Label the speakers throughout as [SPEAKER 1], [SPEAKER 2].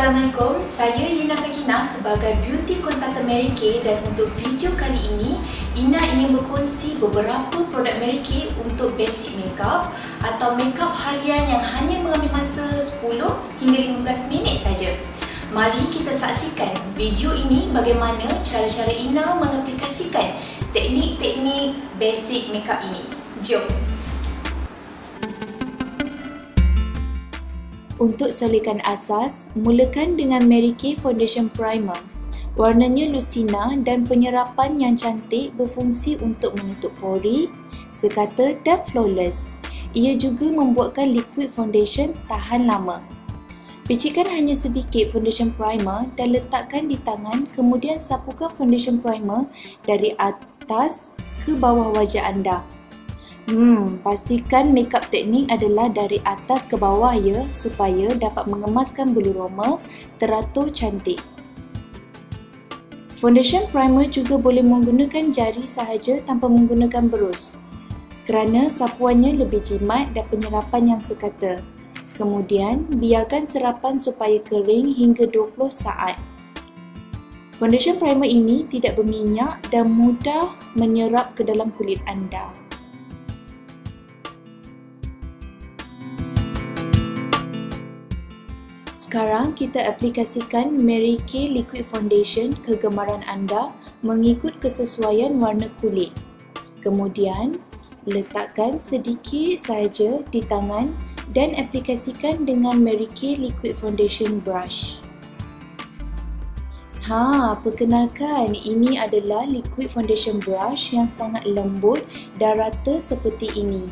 [SPEAKER 1] Assalamualaikum, saya Ina Sakinah sebagai Beauty Consultant Mary Kay dan untuk video kali ini, Ina ingin berkongsi beberapa produk Mary Kay untuk basic makeup atau makeup harian yang hanya mengambil masa 10 hingga 15 minit saja. Mari kita saksikan video ini bagaimana cara-cara Ina mengaplikasikan teknik-teknik basic makeup ini. Jom! Untuk solihkan asas, mulakan dengan Mary Kay Foundation Primer. Warnanya Lucina dan penyerapan yang cantik berfungsi untuk menutup pori, sekata dan flawless. Ia juga membuatkan liquid foundation tahan lama. Picikkan hanya sedikit foundation primer dan letakkan di tangan, kemudian sapukan foundation primer dari atas ke bawah wajah anda. Pastikan makeup teknik adalah dari atas ke bawah ya, supaya dapat mengemaskan bulu roma teratur cantik. Foundation primer juga boleh menggunakan jari sahaja tanpa menggunakan berus, kerana sapuannya lebih jimat dan penyerapan yang sekata. Kemudian, biarkan serapan supaya kering hingga 20 saat. Foundation primer ini tidak berminyak dan mudah menyerap ke dalam kulit anda. Sekarang kita aplikasikan Mary Kay Liquid Foundation kegemaran anda mengikut kesesuaian warna kulit. Kemudian, letakkan sedikit sahaja di tangan dan aplikasikan dengan Mary Kay Liquid Foundation Brush. Perkenalkan, ini adalah liquid foundation brush yang sangat lembut dan rata seperti ini.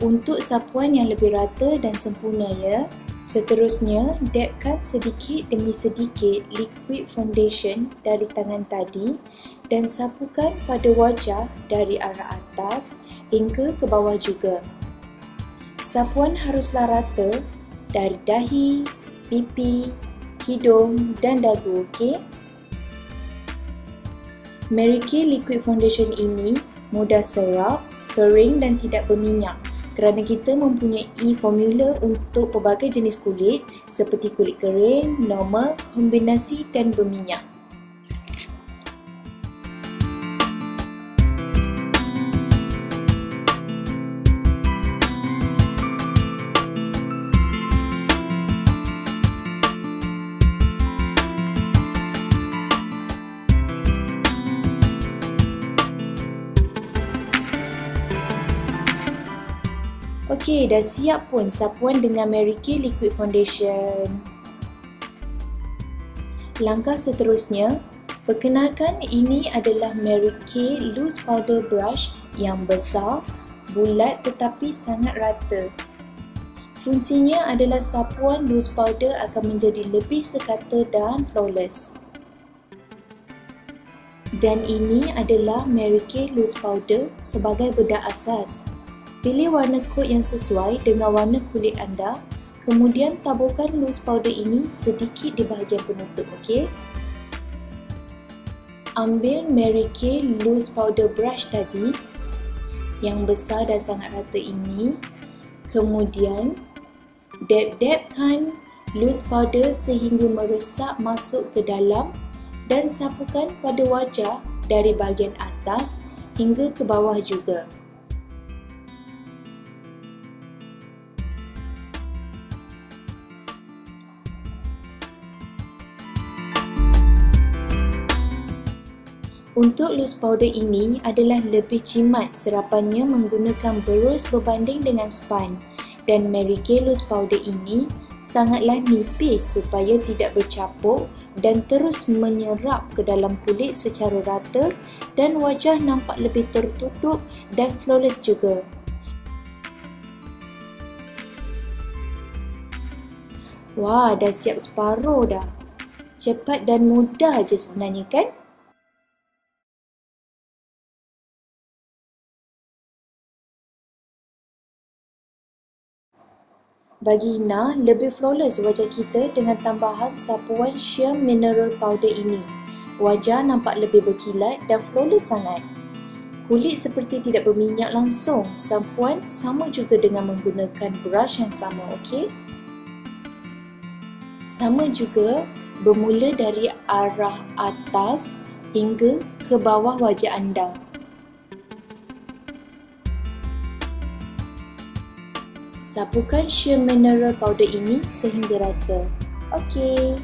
[SPEAKER 1] Untuk sapuan yang lebih rata dan sempurna ya. Seterusnya, dabkan sedikit demi sedikit liquid foundation dari tangan tadi dan sapukan pada wajah dari arah atas hingga ke bawah juga. Sapuan haruslah rata dari dahi, pipi, hidung dan dagu, okey? Mary Kay Liquid Foundation ini mudah serap, kering dan tidak berminyak. Kerana kita mempunyai formula untuk pelbagai jenis kulit seperti kulit kering, normal, kombinasi dan berminyak. Okey, dah siap pun sapuan dengan Mary Kay Liquid Foundation. Langkah seterusnya, perkenalkan ini adalah Mary Kay Loose Powder Brush yang besar, bulat tetapi sangat rata. Fungsinya adalah sapuan loose powder akan menjadi lebih sekata dan flawless. Dan ini adalah Mary Kay Loose Powder sebagai bedak asas. Pilih warna kod yang sesuai dengan warna kulit anda, kemudian taburkan loose powder ini sedikit di bahagian penutup, okey? Ambil Mary Kay Loose Powder Brush tadi, yang besar dan sangat rata ini, kemudian dab-dabkan loose powder sehingga meresap masuk ke dalam dan sapukan pada wajah dari bahagian atas hingga ke bawah juga. Untuk loose powder ini adalah lebih jimat serapannya menggunakan berus berbanding dengan span, dan Mary Kay Loose Powder ini sangatlah nipis supaya tidak bercapuk dan terus menyerap ke dalam kulit secara rata dan wajah nampak lebih tertutup dan flawless juga. Wah, dah siap separuh dah. Cepat dan mudah je sebenarnya kan? Bagi Ina, lebih flawless wajah kita dengan tambahan sapuan sheer mineral powder ini. Wajah nampak lebih berkilat dan flawless sangat. Kulit seperti tidak berminyak langsung. Sapuan sama juga dengan menggunakan brush yang sama, okey? Sama juga bermula dari arah atas hingga ke bawah wajah anda. Sapukan sheer mineral powder ini sehingga rata. Okey.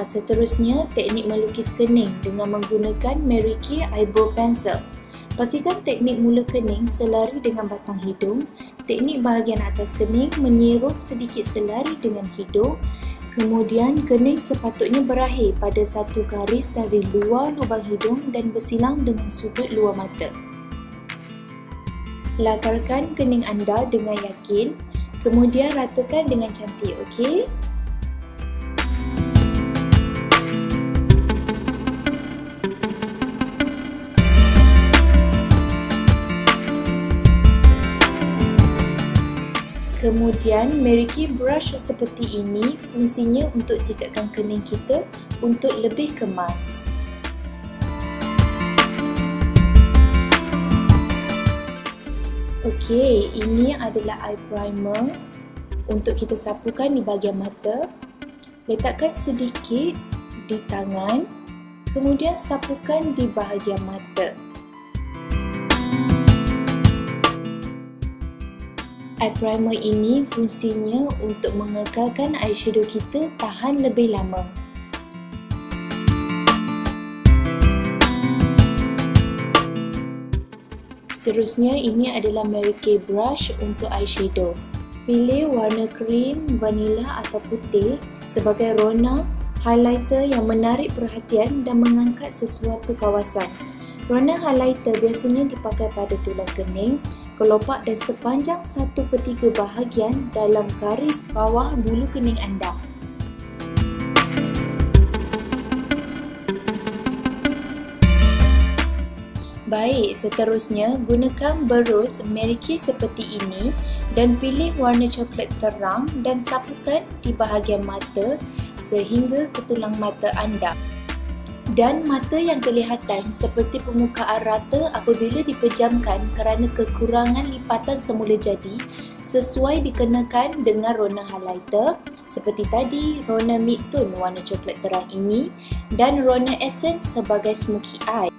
[SPEAKER 1] Seterusnya teknik melukis kening dengan menggunakan Mary Kay Eyebrow Pencil. Pastikan teknik mula kening selari dengan batang hidung. Teknik bahagian atas kening menyerut sedikit selari dengan hidung. Kemudian kening sepatutnya berakhir pada satu garis dari luar lubang hidung dan bersilang dengan sudut luar mata. Lakarkan kening anda dengan yakin, kemudian ratakan dengan cantik, okey? Kemudian Mary Kay brush seperti ini fungsinya untuk sikatkan kening kita untuk lebih kemas. Okey, ini adalah eye primer untuk kita sapukan di bahagian mata. Letakkan sedikit di tangan, kemudian sapukan di bahagian mata. Eye primer ini fungsinya untuk mengekalkan eyeshadow kita tahan lebih lama. Seterusnya, ini adalah Mary Kay brush untuk eyeshadow. Pilih warna krim, vanila atau putih sebagai rona highlighter yang menarik perhatian dan mengangkat sesuatu kawasan. Rona highlighter biasanya dipakai pada tulang kening, kelopak dan sepanjang 1/3 bahagian dalam garis bawah bulu kening anda. Baik, seterusnya gunakan berus Mary Kay seperti ini dan pilih warna coklat terang dan sapukan di bahagian mata sehingga ke tulang mata anda. Dan mata yang kelihatan seperti permukaan rata apabila dipejamkan kerana kekurangan lipatan semula jadi, sesuai dikenakan dengan rona highlighter seperti tadi, rona mid-tone warna coklat terang ini dan rona essence sebagai smoky eye.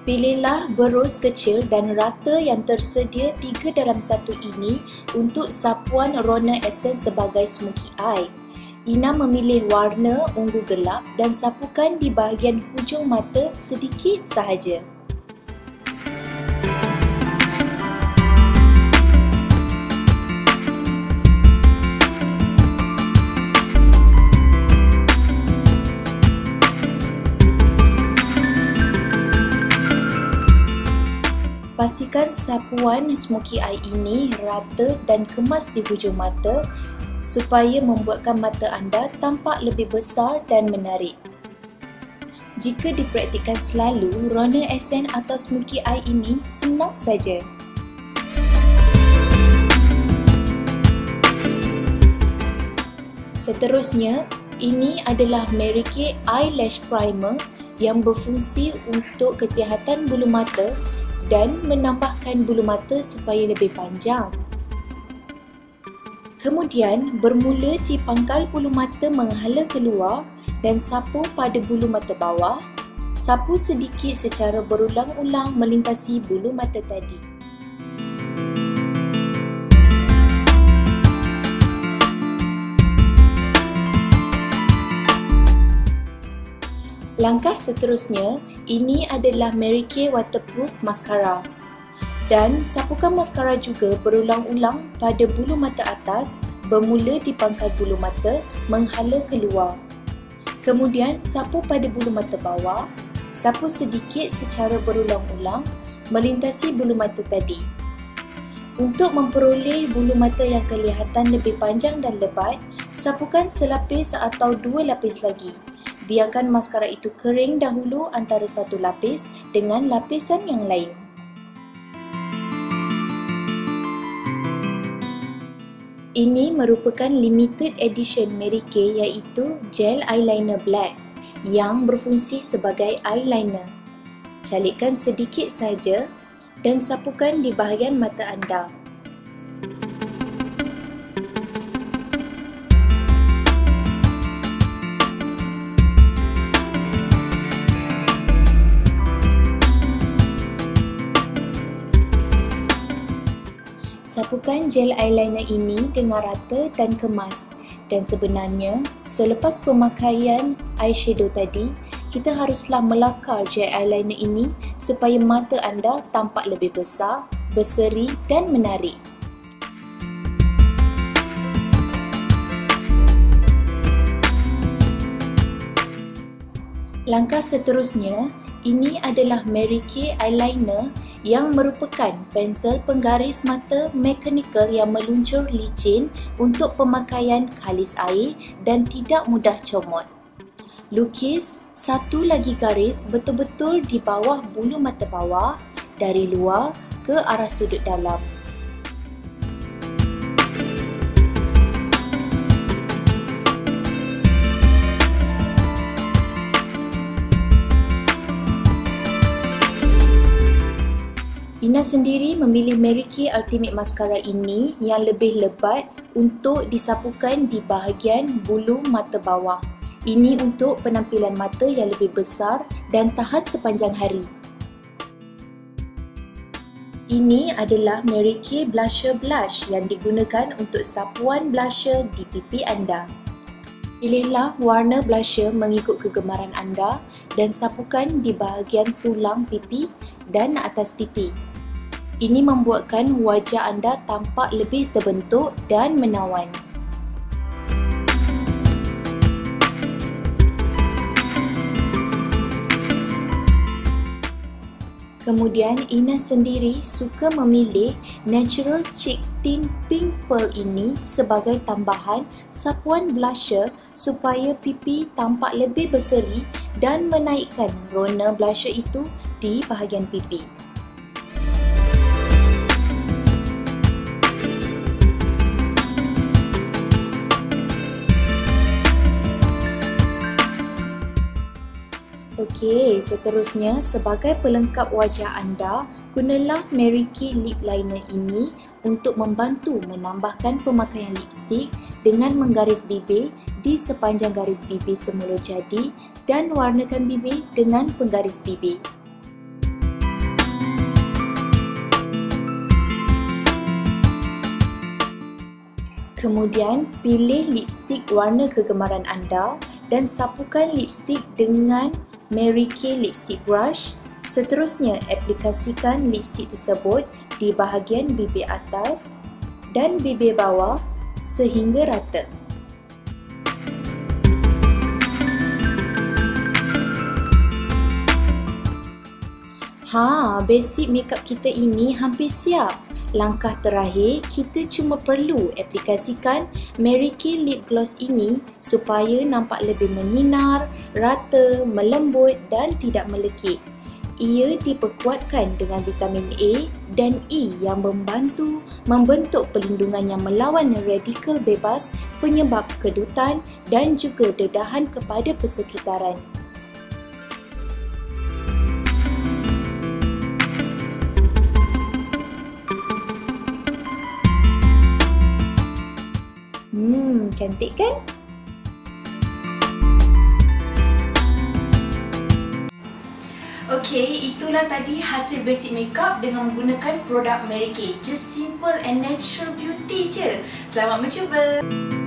[SPEAKER 1] Pilihlah berus kecil dan rata yang tersedia 3/1 ini untuk sapuan rona essence sebagai smoky eye. Ina memilih warna ungu gelap dan sapukan di bahagian hujung mata sedikit sahaja. Pastikan sapuan smoky eye ini rata dan kemas di hujung mata supaya membuatkan mata anda tampak lebih besar dan menarik. Jika dipraktikkan selalu, rona essence atau smoky eye ini senang saja. Seterusnya, ini adalah Mary Kay Eyelash Primer yang berfungsi untuk kesihatan bulu mata dan menambahkan bulu mata supaya lebih panjang. Kemudian, bermula di pangkal bulu mata menghala keluar dan sapu pada bulu mata bawah. Sapu sedikit secara berulang-ulang melintasi bulu mata tadi. Langkah seterusnya, ini adalah Mary Kay Waterproof Mascara. Dan sapukan maskara juga berulang-ulang pada bulu mata atas bermula di pangkal bulu mata menghala keluar. Kemudian sapu pada bulu mata bawah, sapu sedikit secara berulang-ulang melintasi bulu mata tadi. Untuk memperoleh bulu mata yang kelihatan lebih panjang dan lebat, sapukan selapis atau 2 lapis lagi. Biarkan maskara itu kering dahulu antara satu lapis dengan lapisan yang lain. Ini merupakan limited edition Mary Kay iaitu gel eyeliner black yang berfungsi sebagai eyeliner. Calikkan sedikit saja dan sapukan di bahagian mata anda. Sapukan gel eyeliner ini dengan rata dan kemas. Dan sebenarnya, selepas pemakaian eyeshadow tadi, kita haruslah melakar gel eyeliner ini supaya mata anda tampak lebih besar, berseri dan menarik. Langkah seterusnya, ini adalah Mary Kay eyeliner yang merupakan pensel penggaris mata mekanikal yang meluncur licin untuk pemakaian kalis air dan tidak mudah comot. Lukis satu lagi garis betul-betul di bawah bulu mata bawah dari luar ke arah sudut dalam. Ina sendiri memilih Mary Kay Ultimate Mascara ini yang lebih lebat untuk disapukan di bahagian bulu mata bawah. Ini untuk penampilan mata yang lebih besar dan tahan sepanjang hari. Ini adalah Mary Kay Blusher Blush yang digunakan untuk sapuan blusher di pipi anda. Pilihlah warna blusher mengikut kegemaran anda dan sapukan di bahagian tulang pipi dan atas pipi. Ini membuatkan wajah anda tampak lebih terbentuk dan menawan. Kemudian Ina sendiri suka memilih Natural Cheek Tint Pink Pearl ini sebagai tambahan sapuan blusher supaya pipi tampak lebih berseri dan menaikkan rona blusher itu di bahagian pipi. Okey, seterusnya sebagai pelengkap wajah anda, gunalah Mary Kay Lip Liner ini untuk membantu menambahkan pemakaian lipstick dengan menggaris bibir di sepanjang garis bibir semula jadi dan warnakan bibir dengan penggaris bibir. Kemudian, pilih lipstick warna kegemaran anda dan sapukan lipstick dengan Mary Kay Lipstick Brush. Seterusnya, aplikasikan lipstick tersebut di bahagian bibir atas dan bibir bawah sehingga rata. Basic makeup kita ini hampir siap. Langkah terakhir, kita cuma perlu aplikasikan Mary Kay Lip Gloss ini supaya nampak lebih menyinar, rata, melembut dan tidak melekit. Ia diperkuatkan dengan vitamin A dan E yang membantu membentuk perlindungan yang melawan radikal bebas penyebab kedutan dan juga dedahan kepada persekitaran. Cantik kan? Okey, itulah tadi hasil basic makeup dengan menggunakan produk Mary Kay. Just simple and natural beauty je. Selamat mencuba!